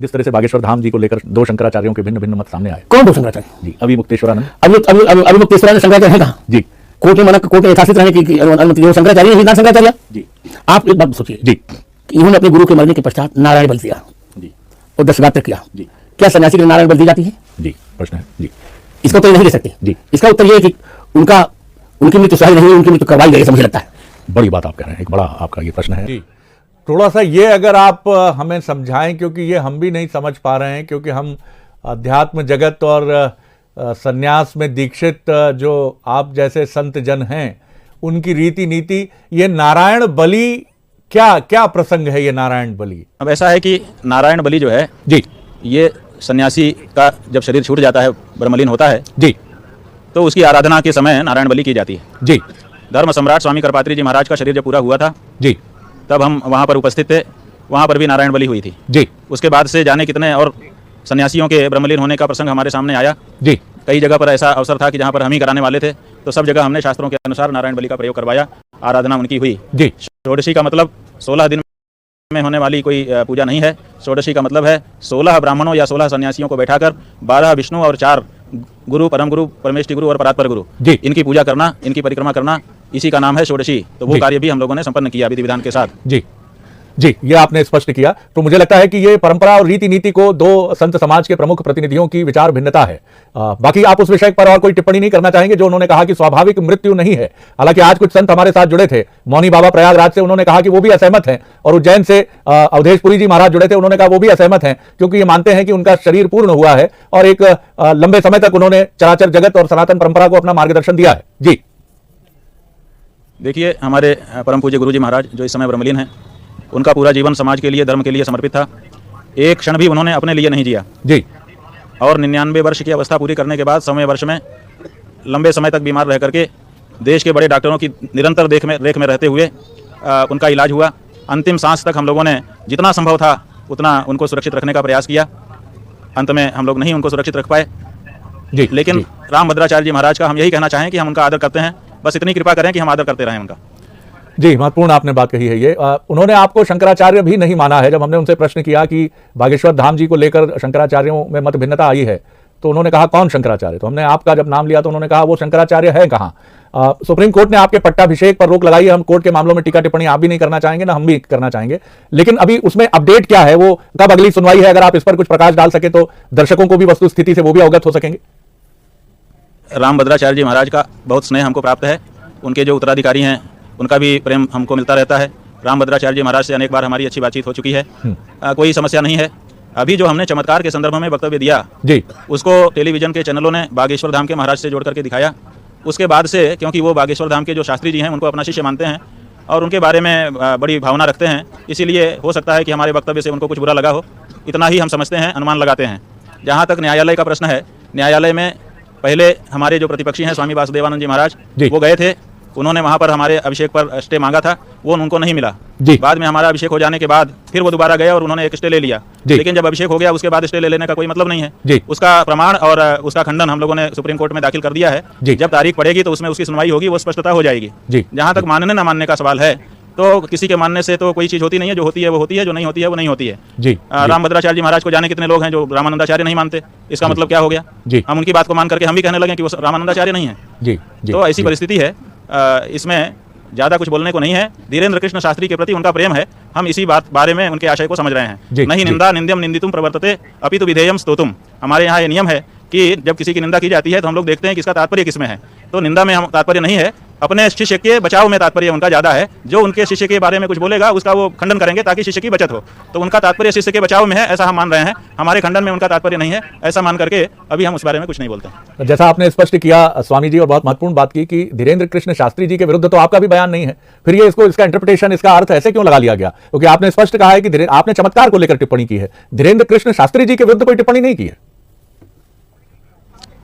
जिस तरह से बागेश्वर धाम जी को लेकर दो शंकराचार्यों के भिन्न भिन्न मत सामने आए। कौन दो शंकराचार्य? जी, अभी मुक्तेश्वरानंद। अभी मुक्तेश्वरानंद शंकराचार्य है कहाँ? जी, कोर्ट में यथास्थित रहने की अनुमति जो शंकराचार्य है, शंकराचार्य। जी, आप एक बात सोचिए जी, कि इन्होंने अपने गुरु के मरने के पश्चात नारायण बलि दिया जी, और 10 गात्र किया। जी, क्या सन्यासी के नारायण बलि दी जाती है? जी, प्रश्न है। जी, इसका उत्तर नहीं दे सकते। जी, इसका उत्तर यह है कि उनकी मृत्यु सही नहीं, उनकी मृत्यु करवाई गई, मुझे लगता है। बड़ी बात आप कह रहे हैं, एक बड़ा आपका ये प्रश्न है। जी, थोड़ा सा ये अगर आप हमें समझाएं, क्योंकि ये हम भी नहीं समझ पा रहे हैं, क्योंकि हम अध्यात्म जगत और सन्यास में दीक्षित जो आप जैसे संत जन हैं, उनकी रीति नीति, ये नारायण बलि क्या क्या प्रसंग है? ये नारायण बलि अब ऐसा है कि नारायण बलि जो है जी, ये सन्यासी का जब शरीर छूट जाता है, ब्रह्मलीन होता है, जी, तो उसकी आराधना के समय नारायण बलि की जाती है। जी, धर्म सम्राट स्वामी करपात्री जी महाराज का शरीर जब पूरा हुआ था, जी, तब हम वहाँ पर उपस्थित थे, वहाँ पर भी नारायण बलि हुई थी। जी, उसके बाद से जाने कितने और सन्यासियों के ब्रह्मलीन होने का प्रसंग हमारे सामने आया। जी, कई जगह पर ऐसा अवसर था कि जहाँ पर हम ही कराने वाले थे, तो सब जगह हमने शास्त्रों के अनुसार नारायण बलि का प्रयोग करवाया, आराधना उनकी हुई। जी, षोडशी का मतलब 16 दिन में होने वाली कोई पूजा नहीं है। षोडशी का मतलब है 16 ब्राह्मणों या 16 सन्यासियों को बैठाकर 12 विष्णु और 4 गुरु, परम गुरु, परमेष्टि गुरु और परात्पर गुरु, जी, इनकी पूजा करना, इनकी परिक्रमा करना, इसी का नाम है षोडशी। तो वो कार्य भी हम लोगों ने संपन्न किया विधि विधान के साथ। जी, जी, ये आपने स्पष्ट किया। तो मुझे लगता है कि ये परंपरा और रीति नीति को दो संत समाज के प्रमुख प्रतिनिधियों की विचार भिन्नता है। बाकी आप उस विषय पर और कोई टिप्पणी नहीं करना चाहेंगे जो उन्होंने कहा कि स्वाभाविक मृत्यु नहीं है। हालांकि आज कुछ संत हमारे साथ जुड़े थे, मौनी बाबा प्रयागराज से, उन्होंने कहा कि वो भी असहमत हैं, और उज्जैन से अवधेशपुरी जी महाराज जुड़े थे, उन्होंने कहा वो भी असहमत हैं, क्योंकि ये मानते हैं कि उनका शरीर पूर्ण हुआ है और एक लंबे समय तक उन्होंने चराचर जगत और सनातन परंपरा को अपना मार्गदर्शन दिया है। जी, देखिए, हमारे परम पूज्य गुरु जी महाराज जो इस समय ब्रह्मलीन हैं, उनका पूरा जीवन समाज के लिए, धर्म के लिए समर्पित था। एक क्षण भी उन्होंने अपने लिए नहीं जिया। जी, और 99 वर्ष की अवस्था पूरी करने के बाद 100वें वर्ष में लंबे समय तक बीमार रह करके देश के बड़े डॉक्टरों की निरंतर रेख में रहते हुए उनका इलाज हुआ। अंतिम सांस तक हम लोगों ने जितना संभव था उतना उनको सुरक्षित रखने का प्रयास किया। अंत में हम लोग नहीं उनको सुरक्षित रख पाए। जी, लेकिन जी, रामभद्राचार्य जी महाराज का हम यही कहना चाहें कि हम उनका आदर करते हैं। बस इतनी कृपा करें कि हम आदर करते रहें उनका। जी, महत्वपूर्ण आपने बात कही है। ये उन्होंने आपको शंकराचार्य भी नहीं माना है। जब हमने उनसे प्रश्न किया कि बागेश्वर धाम जी को लेकर शंकराचार्यों में मत भिन्नता आई है, तो उन्होंने कहा कौन शंकराचार्य? तो हमने आपका जब नाम लिया तो उन्होंने कहा वो शंकराचार्य है कहाँ। सुप्रीम कोर्ट ने आपके पट्टाभिषेक पर रोक लगाई है। हम कोर्ट के मामलों में टीका टिप्पणी आप भी नहीं करना चाहेंगे, ना हम भी करना चाहेंगे, लेकिन अभी उसमें अपडेट क्या है, वो कब अगली सुनवाई है? अगर आप इस पर कुछ प्रकाश डाल सके तो दर्शकों को भी वस्तु स्थिति से वो भी अवगत हो सकेंगे। रामभद्राचार्य जी महाराज का बहुत स्नेह हमको प्राप्त है। उनके जो उत्तराधिकारी हैं उनका भी प्रेम हमको मिलता रहता है। रामभद्राचार्य जी महाराज से अनेक बार हमारी अच्छी बातचीत हो चुकी है। कोई समस्या नहीं है। अभी जो हमने चमत्कार के संदर्भ में वक्तव्य दिया जी, उसको टेलीविजन के चैनलों ने बागेश्वर धाम के महाराज से जोड़ करके दिखाया। उसके बाद से, क्योंकि वो बागेश्वर धाम के जो शास्त्री जी हैं उनको अपना शिष्य मानते हैं और उनके बारे में बड़ी भावना रखते हैं, इसीलिए हो सकता है कि हमारे वक्तव्य से उनको कुछ बुरा लगा हो। इतना ही हम समझते हैं, अनुमान लगाते हैं। जहाँ तक न्यायालय का प्रश्न है, न्यायालय में पहले हमारे जो प्रतिपक्षी हैं स्वामी वासुदेवानंद जी महाराज, वो गए थे। उन्होंने वहाँ पर हमारे अभिषेक पर स्टे मांगा था, वो उनको नहीं मिला। बाद में हमारा अभिषेक हो जाने के बाद फिर वो दोबारा गए और उन्होंने एक स्टे ले लिया। लेकिन जब अभिषेक हो गया उसके बाद स्टे ले लेने का कोई मतलब नहीं है। उसका प्रमाण और उसका खंडन हम लोगों ने सुप्रीम कोर्ट में दाखिल कर दिया है। जब तारीख पड़ेगी तो उसमें उसकी सुनवाई होगी, वो स्पष्टता हो जाएगी। जहाँ तक मानने न मानने का सवाल है, तो किसी के मानने से तो कोई चीज होती नहीं है। जो होती है वो होती है, जो नहीं होती है वो नहीं होती है। रामभद्राचार्य जी महाराज को जाने कितने लोग हैं जो रामानंदाचार्य नहीं मानते। इसका मतलब क्या हो गया? हम उनकी बात को मान करके हम भी कहने लगे कि वो रामानंदाचार्य नहीं है। तो ऐसी परिस्थिति है। इसमें ज्यादा कुछ बोलने को नहीं है। धीरेन्द्र कृष्ण शास्त्री के प्रति उनका प्रेम है। हम इसी बारे में उनके आशय को समझ रहे हैं। नहीं निंदा निंद्यम निंदितुम प्रवर्तते अपितु विधेयम स्तोतुम। हमारे यहाँ ये नियम है कि जब किसी की निंदा की जाती है तो हम लोग देखते हैं कि इसका तात्पर्य किसमें है। तो निंदा में हम तात्पर्य नहीं है, अपने शिष्य के बचाव में तात्पर्य उनका ज्यादा है। जो उनके शिष्य के बारे में कुछ बोलेगा उसका वो खंडन करेंगे ताकि शिष्य की बचत हो। तो उनका तात्पर्य शिष्य के बचाव में है, ऐसा हम मान रहे हैं। हमारे खंडन में उनका तात्पर्य नहीं है, ऐसा मान करके अभी हम उस बारे में कुछ नहीं बोलते। जैसा आपने स्पष्ट किया स्वामी जी, और बहुत महत्वपूर्ण बात की कि धीरेन्द्र कृष्ण शास्त्री जी के विरुद्ध तो आपका भी बयान नहीं है, फिर ये इसका इंटरप्रिटेशन, इसका अर्थ ऐसे क्यों लगा लिया गया? क्योंकि आपने स्पष्ट कहा है कि आपने चमत्कार को लेकर टिप्पणी की है, धीरेन्द्र कृष्ण शास्त्री जी के विरुद्ध कोई टिप्पणी नहीं की है।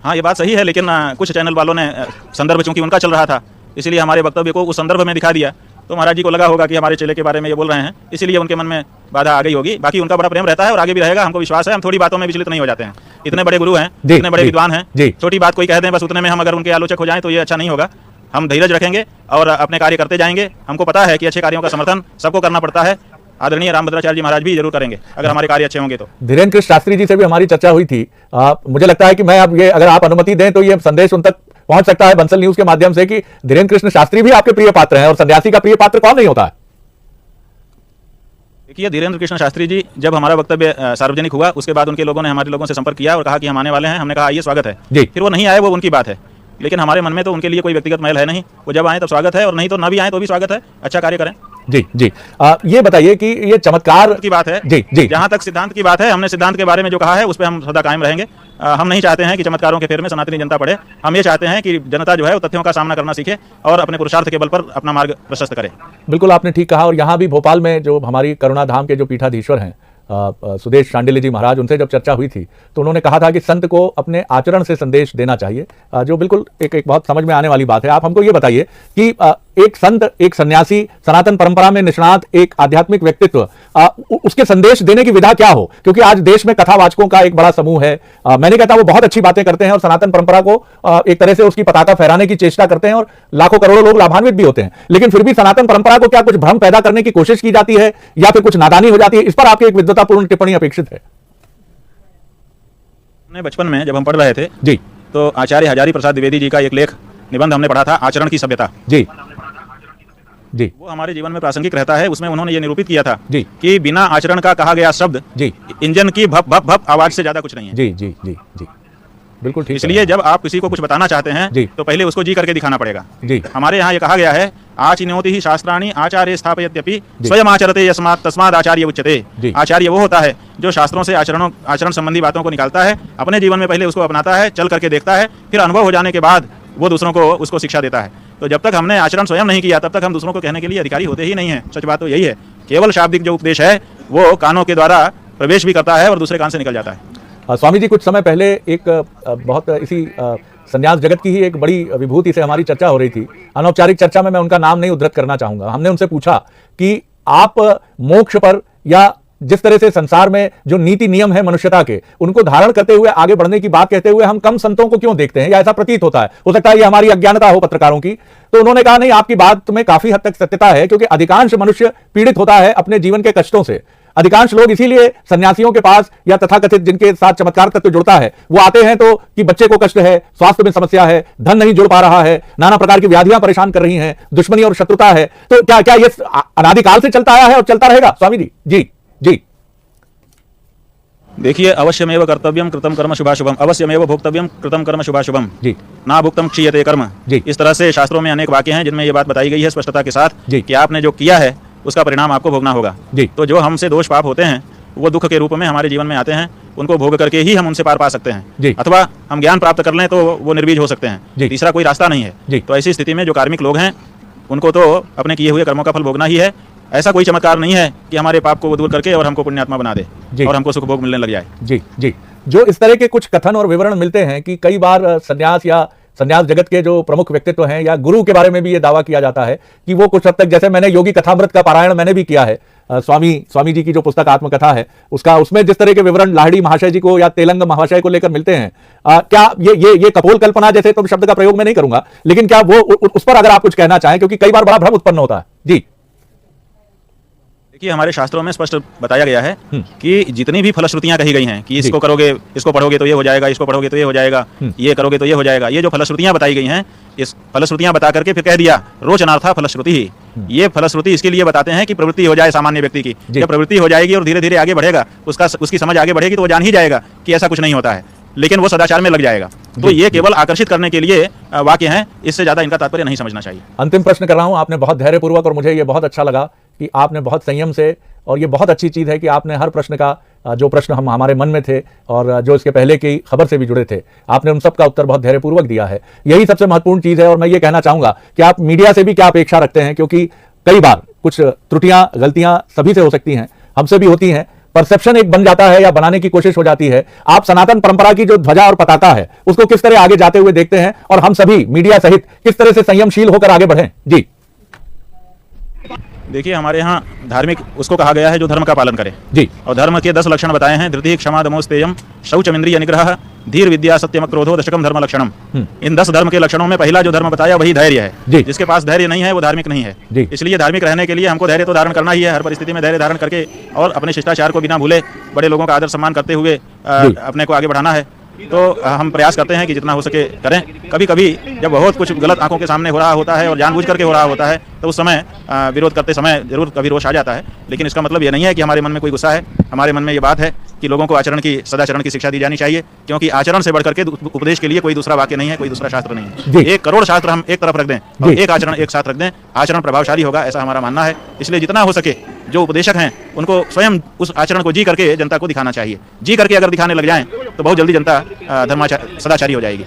हाँ, ये बात सही है, लेकिन कुछ चैनल वालों ने संदर्भ चूंकि उनका चल रहा था, इसलिए हमारे वक्तव्य को उस संदर्भ में दिखा दिया। तो महाराज जी को लगा होगा कि हमारे चेले के बारे में ये बोल रहे हैं, इसीलिए उनके मन में बाधा आ गई होगी। बाकी उनका बड़ा प्रेम रहता है और आगे भी रहेगा, हमको विश्वास है। हम थोड़ी बातों में विचलित नहीं हो जाते हैं। इतने बड़े गुरु हैं, इतने बड़े विद्वान हैं, छोटी बात कोई कह दें बस उतने में हम अगर उनके आलोचक हो जाएं तो ये अच्छा नहीं होगा। हम धीरज रखेंगे और अपने कार्य करते जाएंगे। हमको पता है कि अच्छे कार्यों का समर्थन सबको करना पड़ता है। आदरणीय रामभद्राचार्य जी महाराज भी जरूर करेंगे अगर हमारे कार्य अच्छे होंगे तो। धीरेन्द्र कृष्ण शास्त्री जी से भी हमारी चर्चा हुई थी। मुझे लगता है कि मैं अब ये, अगर आप अनुमति दें तो ये संदेश उन तक पहुंच सकता है बंसल न्यूज के माध्यम से कि धीरेन्द्र कृष्ण शास्त्री भी आपके प्रिय पात्र हैं, और सन्यासी का प्रिय पात्र कौन नहीं होता है। देखिए, धीरेन्द्र कृष्ण शास्त्री जी जब हमारा वक्तव्य सार्वजनिक हुआ उसके बाद उनके लोगों ने हमारे लोगों से संपर्क किया और कहा कि हम आने वाले हैं। हमने कहा आइए, स्वागत है जी। फिर वो नहीं आए, वो उनकी बात है, लेकिन हमारे मन में तो उनके लिए कोई व्यक्तिगत मैल है नहीं। वो जब आए तब स्वागत है, और नहीं तो ना भी आए तो भी स्वागत है। अच्छा कार्य करें। जी जी। ये बताइए कि ये चमत्कार की बात है। जी जी। जहां तक सिद्धांत की बात है, हमने सिद्धांत के बारे में जो कहा है उस पर हम सदा कायम रहेंगे। हम नहीं चाहते हैं कि चमत्कारों के फेर में सनातनी जनता पड़े। हम ये चाहते हैं कि जनता जो है वो तथ्यों का सामना करना सीखे और अपने पुरुषार्थ के बल पर अपना मार्ग प्रशस्त करे। बिल्कुल आपने ठीक कहा। और यहाँ भी भोपाल में जो हमारी करुणा धाम के जो पीठाधीश्वर हैं सुदेश शांडिल्य जी महाराज, उनसे जब चर्चा हुई थी तो उन्होंने कहा था कि संत को अपने आचरण से संदेश देना चाहिए, जो बिल्कुल एक बहुत समझ में आने वाली बात है। आप हमको ये बताइए कि एक संत, एक सन्यासी, सनातन परंपरा में निष्णात एक आध्यात्मिक व्यक्तित्व, उसके संदेश देने की विधा क्या हो? क्योंकि आज देश में कथावाचकों का एक बड़ा समूह है। मैंने कहता वो बहुत अच्छी बातें करते हैं और सनातन परंपरा को एक तरह से उसकी पताका फहराने की चेष्टा करते हैं और लाखों करोड़ों लोग लाभान्वित भी होते हैं, लेकिन फिर भी सनातन परंपरा को क्या कुछ भ्रम पैदा करने की कोशिश की जाती है या फिर कुछ नादानी हो जाती है? इस पर आपकी एक विद्वतापूर्ण टिप्पणी अपेक्षित है। बचपन में जब हम पढ़ रहे थे जी, तो आचार्य हजारी प्रसाद द्विवेदी जी का एक लेख निबंध हमने पढ़ा था, आचरण की सभ्यता। जी जी। वो हमारे जीवन में प्रासंगिक रहता है। उसमें उन्होंने ये निरूपित किया था जी कि बिना आचरण का कहा गया शब्द जी इंजन की भप भप भप आवाज से ज्यादा कुछ नहीं है। जी जी जी जी, बिल्कुल ठीक। इसलिए जब आप किसी को कुछ बताना चाहते हैं जी, तो पहले उसको जी करके दिखाना पड़ेगा। जी। हमारे यहाँ ये कहा गया है, आचिनोति ही शास्त्राणि आचार्य स्थापयत्यपि स्वयं आचरते यस्मात् तस्माद् आचार्य उच्यते। आचार्य वो होता है जो शास्त्रों से आचरण संबंधी बातों को निकालता है, अपने जीवन में पहले उसको अपनाता है, चल करके देखता है, फिर अनुभव हो जाने के बाद वो दूसरों को उसको शिक्षा देता है। तो जब तक हमने आचरण स्वयं नहीं किया तब तक हम दूसरों को कहने के लिए अधिकारी होते ही नहीं है। सच बात तो यही है। केवल शाब्दिक जो उपदेश है वो कानों के द्वारा प्रवेश भी करता है और दूसरे कान से निकल जाता है। स्वामी जी, कुछ समय पहले एक बहुत इसी संन्यास जगत की ही एक बड़ी विभूति से हमारी चर्चा हो रही थी। अनौपचारिक चर्चा में मैं उनका नाम नहीं उद्धृत करना चाहूंगा। हमने उनसे पूछा कि आप मोक्ष पर या जिस तरह से संसार में जो नीति नियम है मनुष्यता के, उनको धारण करते हुए आगे बढ़ने की बात कहते हुए हम कम संतों को क्यों देखते हैं, या ऐसा प्रतीत होता है? हो सकता है ये हमारी अज्ञानता हो पत्रकारों की। तो उन्होंने कहा नहीं, आपकी बात में काफी हद तक सत्यता है, क्योंकि अधिकांश मनुष्य पीड़ित होता है अपने जीवन के कष्टों से। अधिकांश लोग इसीलिए सन्यासियों के पास या तथाकथित जिनके साथ चमत्कार तत्व जुड़ता है वो आते हैं तो कि बच्चे को कष्ट है, स्वास्थ्य में समस्या है, धन नहीं जुड़ पा रहा है, नाना प्रकार की व्याधियां परेशान कर रही हैं, दुश्मनी और शत्रुता है। तो क्या क्या ये अनादिकाल से चलता आया है और चलता रहेगा स्वामी जी? जी जी। देखिए, अवश्यमेव कर्तव्यम कृतम कर्म शुभाशुभम, अवश्यमेव भोक्तव्यम कृतम कर्म शुभाशुभम, जी, ना भुक्तम क्षीयते कर्म। जी। इस तरह से शास्त्रों में अनेक वाक्य हैं जिनमें ये बात बताई गई है स्पष्टता के साथ जी, कि आपने जो किया है उसका परिणाम आपको भोगना होगा। जी। तो जो हमसे दोष पाप होते हैं वो दुख के रूप में हमारे जीवन में आते हैं, उनको भोग करके ही हम उनसे पार पा सकते हैं, अथवा हम ज्ञान प्राप्त कर लें तो वो निर्बीज हो सकते हैं। तीसरा कोई रास्ता नहीं है। तो ऐसी स्थिति में जो कार्मिक लोग हैं उनको तो अपने किए हुए कर्मों का फल भोगना ही है। ऐसा कोई चमत्कार नहीं है कि हमारे पाप को दूर करके और हमको पुण्यात्मा बना दे और हमको सुख भोग मिलने लग जाए। जी जी। जो इस तरह के कुछ कथन और विवरण मिलते हैं कि कई बार सन्यास या सन्यास जगत के जो प्रमुख व्यक्तित्व हैं या गुरु के बारे में भी ये दावा किया जाता है कि वो कुछ हद तक, जैसे मैंने योगी कथामृत का पारायण मैंने भी किया है, स्वामी जी की जो पुस्तक आत्मकथा है उसमें जिस तरह के विवरण लाहिड़ी महाशय जी को या तेलंग महाशय को लेकर मिलते हैं, क्या ये कपोल कल्पना जैसे तो शब्द का प्रयोग मैं नहीं करूंगा, लेकिन क्या वो उस पर अगर आप कुछ कहना चाहें, क्योंकि कई बार बड़ा भ्रम उत्पन्न होता है। जी। देखिए, हमारे शास्त्रों में स्पष्ट बताया गया है कि जितनी भी फलश्रुतियां कही गई हैं कि इसको करोगे, इसको पढ़ोगे तो ये हो जाएगा, इसको पढ़ोगे तो ये हो जाएगा, ये करोगे तो ये हो जाएगा, ये जो फलश्रुतियां बताई गई हैं, इस फलश्रुतियां बता करके फिर कह दिया रोचनार्था फलश्रुति ही। ये फलश्रुति इसके लिए बताते हैं कि प्रवृत्ति हो जाए सामान्य व्यक्ति की। जब प्रवृत्ति हो जाएगी और धीरे धीरे आगे बढ़ेगा, उसकी समझ आगे बढ़ेगी तो वो जान ही जाएगा कि ऐसा कुछ नहीं होता है, लेकिन वो सदाचार में लग जाएगा। तो ये केवल आकर्षित करने के लिए वाक्य हैं, इससे ज्यादा इनका तात्पर्य नहीं समझना चाहिए। अंतिम प्रश्न कर रहा हूं। आपने बहुत धैर्यपूर्वक, और मुझे ये बहुत अच्छा लगा कि आपने बहुत संयम से, और ये बहुत अच्छी चीज़ है कि आपने हर प्रश्न का, जो प्रश्न हमारे मन में थे और जो इसके पहले की खबर से भी जुड़े थे, आपने उन सब का उत्तर बहुत धैर्यपूर्वक दिया है। यही सबसे महत्वपूर्ण चीज़ है। और मैं ये कहना चाहूँगा कि आप मीडिया से भी क्या अपेक्षा रखते हैं, क्योंकि कई बार कुछ त्रुटियां, गलतियां सभी से हो सकती हैं, हमसे भी होती हैं, परसेप्शन एक बन जाता है या बनाने की कोशिश हो जाती है। आप सनातन परंपरा की जो ध्वजा और पताका है उसको किस तरह आगे जाते हुए देखते हैं, और हम सभी मीडिया सहित किस तरह से संयमशील होकर आगे बढ़ें? जी। देखिए, हमारे यहाँ धार्मिक उसको कहा गया है जो धर्म का पालन करे। जी। और धर्म के 10 लक्षण बताए हैं। धृति, क्षमा, दमोस्तेयम, शौचमिंद्रिय निग्रह, धीर, विद्या, सत्यम, क्रोधो, दशकम धर्म लक्षणम। इन 10 धर्म के लक्षणों में पहला जो धर्म बताया वही धैर्य है। जी। जिसके पास धैर्य नहीं है वो धार्मिक नहीं है। जी। इसलिए धार्मिक रहने के लिए हमको धैर्य तो धारण करना ही है। हर परिस्थिति में धैर्य धारण करके और अपने शिष्टाचार को बिना भूले बड़े लोगों का आदर सम्मान करते हुए अपने को आगे बढ़ाना है। तो हम प्रयास करते हैं कि जितना हो सके करें। कभी कभी जब बहुत कुछ गलत आंखों के सामने हो रहा होता है और जानबूझ करके हो रहा होता है तो उस समय विरोध करते समय जरूर कभी रोष आ जाता है। लेकिन इसका मतलब ये नहीं है कि हमारे मन में कोई गुस्सा है। हमारे मन में ये बात है कि लोगों को आचरण की, सदाचरण की शिक्षा दी जानी चाहिए, क्योंकि आचरण से बढ़कर के उपदेश के लिए कोई दूसरा वाक्य नहीं है, कोई दूसरा शास्त्र नहीं है। 1 करोड़ शास्त्र हम एक तरफ रख दें और एक आचरण एक साथ रख दें, आचरण प्रभावशाली होगा, ऐसा हमारा मानना है। इसलिए जितना हो सके जो उपदेशक हैं उनको स्वयं उस आचरण को जी करके जनता को दिखाना चाहिए। जी करके अगर दिखाने लग जाएं तो बहुत जल्दी जनता सदाचारी हो जाएगी।